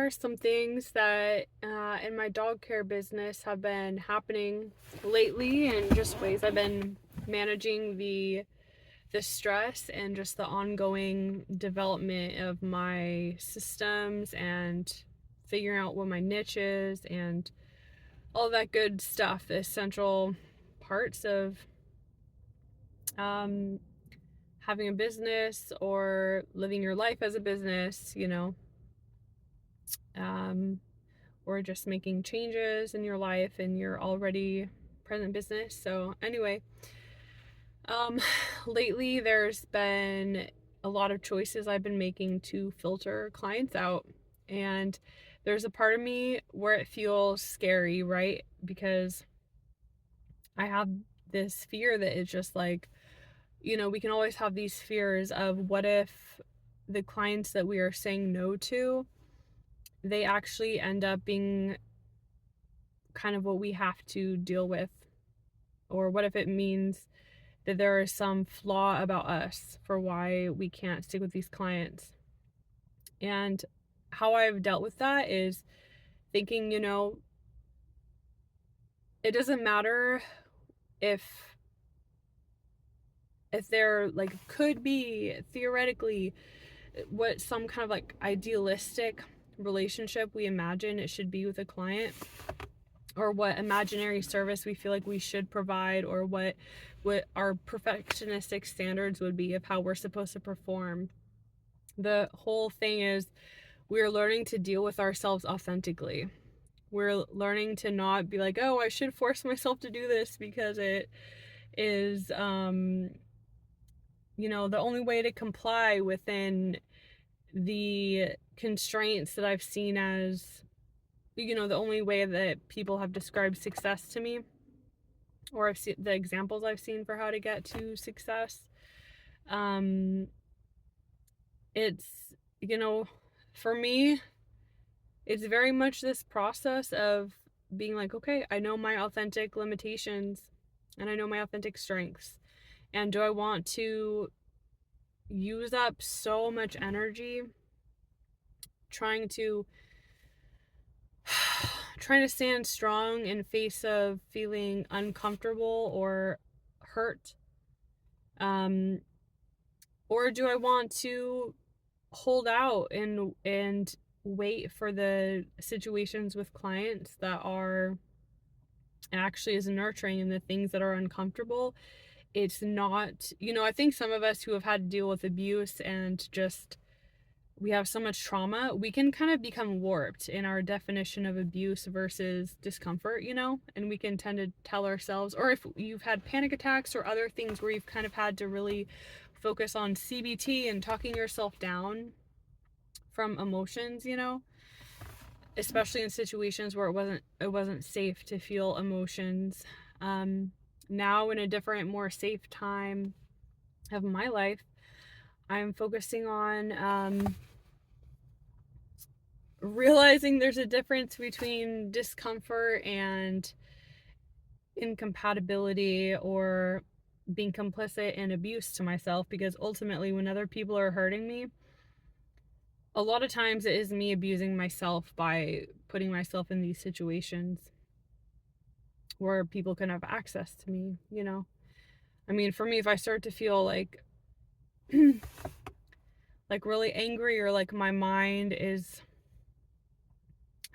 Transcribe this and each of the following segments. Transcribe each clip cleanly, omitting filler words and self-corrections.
are some things that in my dog care business have been happening lately, and just ways I've been managing the stress and just the ongoing development of my systems and figuring out what my niche is and all that good stuff, the essential parts of um, having a business or living your life as a business, um, or just making changes in your life and your already present business. So, anyway, um, lately there's been a lot of choices I've been making to filter clients out. And there's a part of me where it feels scary, right? Because I have this fear that it's just like, we can always have these fears of what if the clients that we are saying no to, they actually end up being kind of what we have to deal with, or what if it means that there is some flaw about us for why we can't stick with these clients. And how I've dealt with that is thinking, it doesn't matter if there like could be theoretically what some kind of like idealistic relationship we imagine it should be with a client, or what imaginary service we feel like we should provide, or what our perfectionistic standards would be of how we're supposed to perform. The whole thing is we're learning to deal with ourselves authentically. We're learning to not be like, oh, I should force myself to do this because it is the only way to comply within the constraints that I've seen as the only way that people have described success to me, or I've seen the examples I've seen for how to get to success. um it's for me, it's very much this process of being like, okay, I know my authentic limitations and I know my authentic strengths, and do I want to use up so much energy trying to stand strong in face of feeling uncomfortable or hurt, um or do I want to hold out and wait for the situations with clients that are actually as nurturing, and the things that are uncomfortable? It's not, I think some of us who have had to deal with abuse and just we have so much trauma, we can kind of become warped in our definition of abuse versus discomfort, and we can tend to tell ourselves, or if you've had panic attacks or other things where you've kind of had to really focus on CBT and talking yourself down from emotions, especially in situations where it wasn't safe to feel emotions. Now, in a different, more safe time of my life, I'm focusing on realizing there's a difference between discomfort and incompatibility, or being complicit in abuse to myself, because ultimately when other people are hurting me, a lot of times it is me abusing myself by putting myself in these situations where people can have access to me. I mean, for me, if I start to feel like like really angry, or like my mind is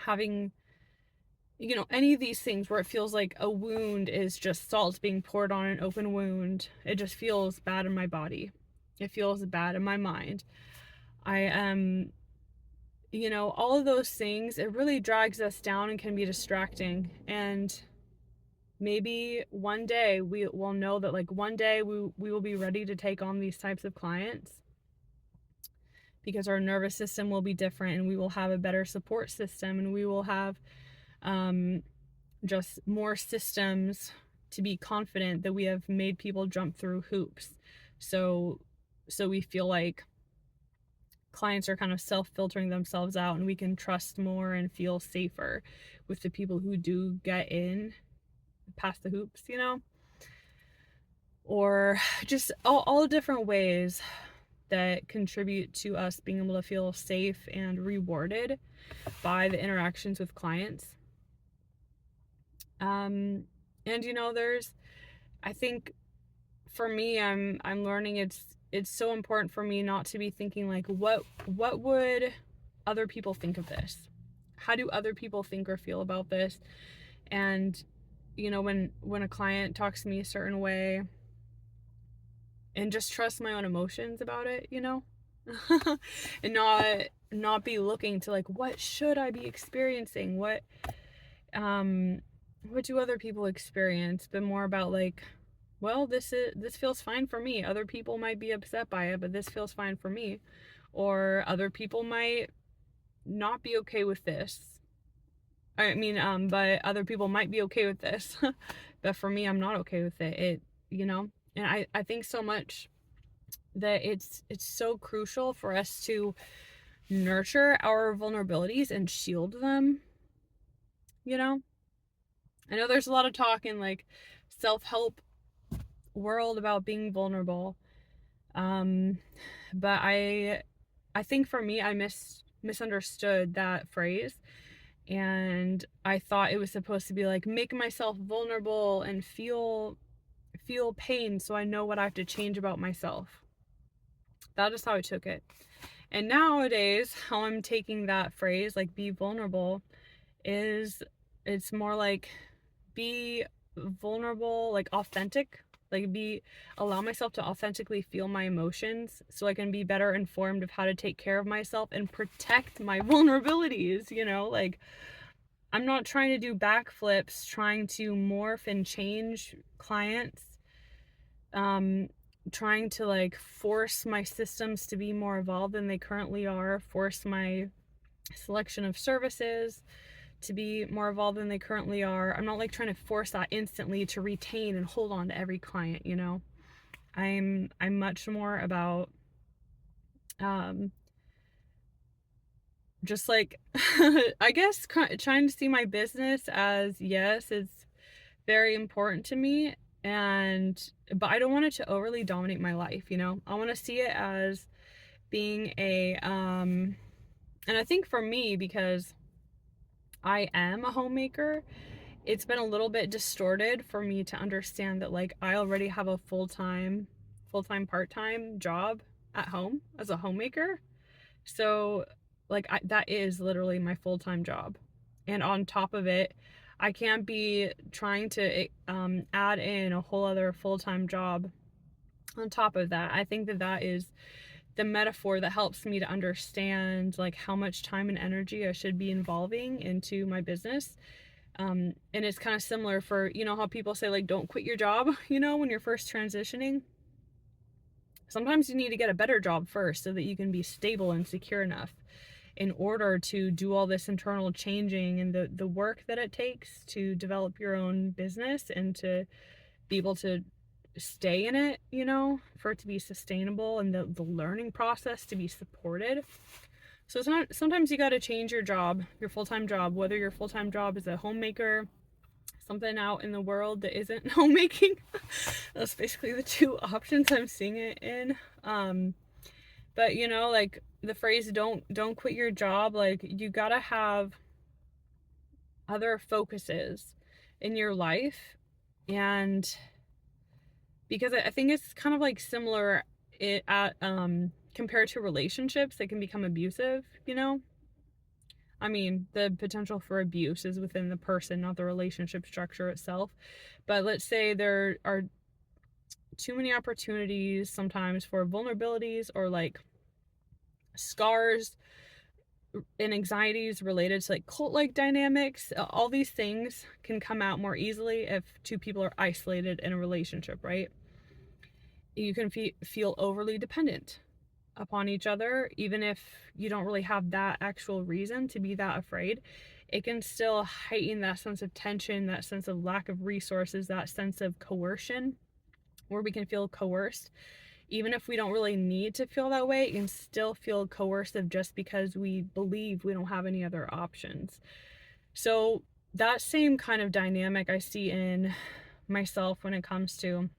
having any of these things where it feels like a wound is just salt being poured on an open wound, it just feels bad in my body, it feels bad in my mind. I all of those things, it really drags us down and can be distracting. And maybe one day we will know that, like, one day we will be ready to take on these types of clients, because our nervous system will be different, and we will have a better support system, and we will have just more systems to be confident that we have made people jump through hoops. So we feel like clients are kind of self-filtering themselves out, and we can trust more and feel safer with the people who do get in past the hoops, or just all different ways. that contribute to us being able to feel safe and rewarded by the interactions with clients. And there's, I think for me, I'm learning it's so important for me not to be thinking like, what would other people think of this? How do other people think or feel about this? And when a client talks to me a certain way, and just trust my own emotions about it, and not be looking to like, what should I be experiencing? What do other people experience? But more about like, well, this feels fine for me. Other people might be upset by it, but this feels fine for me. Or other people might not be okay with this. But other people might be okay with this. But for me, I'm not okay with it. And I think so much that it's so crucial for us to nurture our vulnerabilities and shield them. I know there's a lot of talk in like self-help world about being vulnerable. But I think for me, I misunderstood that phrase, and I thought it was supposed to be like, make myself vulnerable and feel pain so I know what I have to change about myself. That is how I took it. And nowadays, how I'm taking that phrase, like be vulnerable, is it's more like be vulnerable, like authentic, like allow myself to authentically feel my emotions so I can be better informed of how to take care of myself and protect my vulnerabilities, like I'm not trying to do backflips, trying to morph and change clients, trying to like force my systems to be more evolved than they currently are, force my selection of services to be more evolved than they currently are. I'm not like trying to force that instantly to retain and hold on to every client, I'm much more about just like I guess trying to see my business as, yes, it's very important to me, but I don't want it to overly dominate my life. I want to see it as being and I think for me, because I am a homemaker, it's been a little bit distorted for me to understand that like I already have a full-time part-time job at home as a homemaker. So like that is literally my full-time job. And on top of it, I can't be trying to add in a whole other full-time job on top of that. I think that is the metaphor that helps me to understand like how much time and energy I should be involving into my business. And it's kind of similar for, how people say like, don't quit your job, when you're first transitioning. Sometimes you need to get a better job first so that you can be stable and secure enough in order to do all this internal changing and the work that it takes to develop your own business and to be able to stay in it, for it to be sustainable and the learning process to be supported. So sometimes you got to change your job, your full-time job, whether your full-time job is a homemaker, something out in the world that isn't homemaking. That's basically the two options I'm seeing it in. But like the phrase don't quit your job, like you gotta have other focuses in your life. And because I think it's kind of like similar compared to relationships that can become abusive. The potential for abuse is within the person, not the relationship structure itself. But let's say there are too many opportunities sometimes for vulnerabilities or like scars and anxieties related to like cult-like dynamics. All these things can come out more easily if two people are isolated in a relationship, right? You can feel overly dependent upon each other, even if you don't really have that actual reason to be that afraid. It can still heighten that sense of tension, that sense of lack of resources, that sense of coercion, where we can feel coerced. Even if we don't really need to feel that way, it can still feel coercive just because we believe we don't have any other options. So that same kind of dynamic I see in myself when it comes to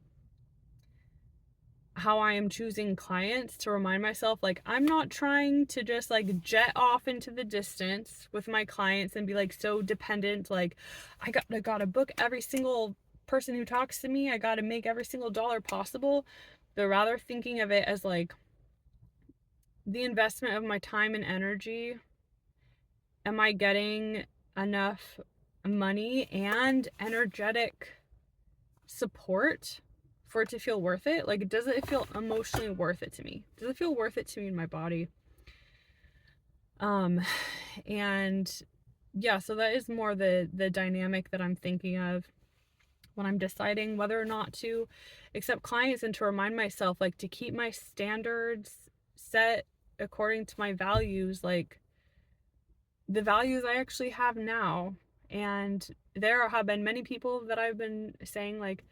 how I am choosing clients, to remind myself, like, I'm not trying to just like jet off into the distance with my clients and be like so dependent, like I gotta book every single person who talks to me, I gotta make every single dollar possible, but rather thinking of it as like the investment of my time and energy. Am I getting enough money and energetic support for it to feel worth it? Like, does it feel emotionally worth it to me? Does it feel worth it to me in my body? Um, and yeah, so that is more the dynamic that I'm thinking of when I'm deciding whether or not to accept clients, and to remind myself, like, to keep my standards set according to my values, like the values I actually have now. And there have been many people that I've been saying, like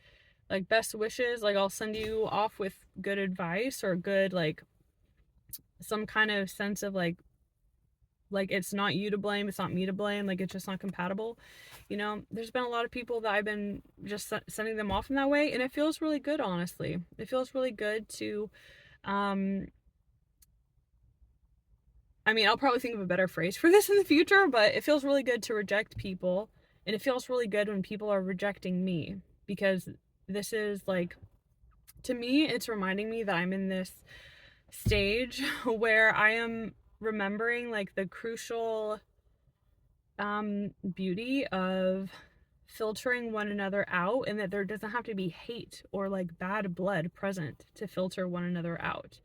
best wishes, like I'll send you off with good advice, or good, like some kind of sense of like it's not you to blame, it's not me to blame, like it's just not compatible. You know, there's been a lot of people that I've been just sending them off in that way, and it feels really good, honestly. It feels really good to um I mean, I'll probably think of a better phrase for this in the future, but it feels really good to reject people, and it feels really good when people are rejecting me, because this is like, to me, it's reminding me that I'm in this stage where I am remembering like the crucial beauty of filtering one another out, and that there doesn't have to be hate or like bad blood present to filter one another out.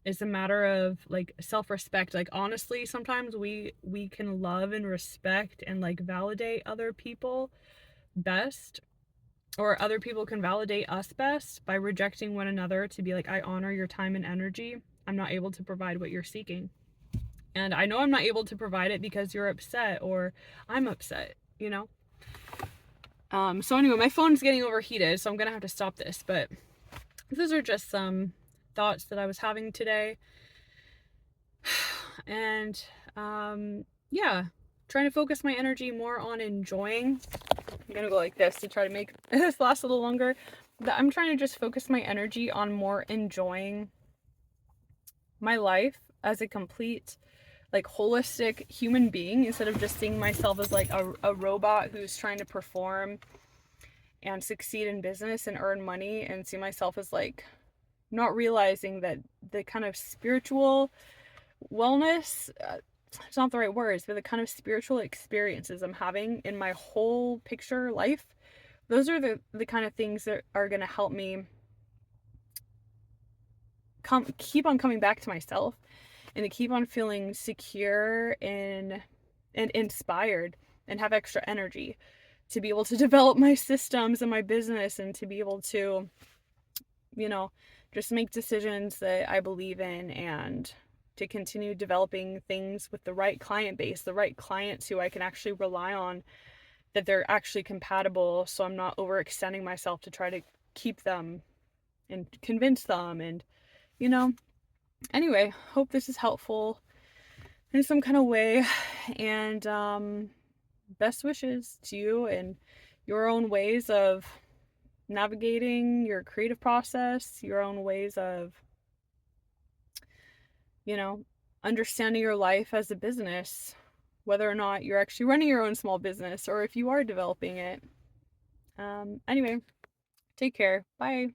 It's a matter of like self-respect. Like, honestly, sometimes we can love and respect and like validate other people best, or other people can validate us best by rejecting one another, to be like, I honor your time and energy, I'm not able to provide what you're seeking, and I know I'm not able to provide it because you're upset, or I'm upset, you know. So anyway, my phone's getting overheated, so I'm gonna have to stop this, but those are just some thoughts that I was having today. And yeah, trying to focus my energy more on enjoying. I'm gonna go like this to try to make this last a little longer. But I'm trying to just focus my energy on more enjoying my life as a complete, like, holistic human being, instead of just seeing myself as like a robot who's trying to perform and succeed in business and earn money, and see myself as like not realizing that the kind of spiritual wellness, it's not the right words, but the kind of spiritual experiences I'm having in my whole picture life, those are the kind of things that are going to help me keep on coming back to myself, and to keep on feeling secure and inspired, and have extra energy to be able to develop my systems and my business, and to be able to, you know, just make decisions that I believe in, and to continue developing things with the right client base, the right clients who I can actually rely on, that they're actually compatible, so I'm not overextending myself to try to keep them and convince them. And, you know, anyway, hope this is helpful in some kind of way. And best wishes to you and your own ways of navigating your creative process, your own ways of, you know, understanding your life as a business, whether or not you're actually running your own small business, or if you are developing it. Anyway, take care. Bye.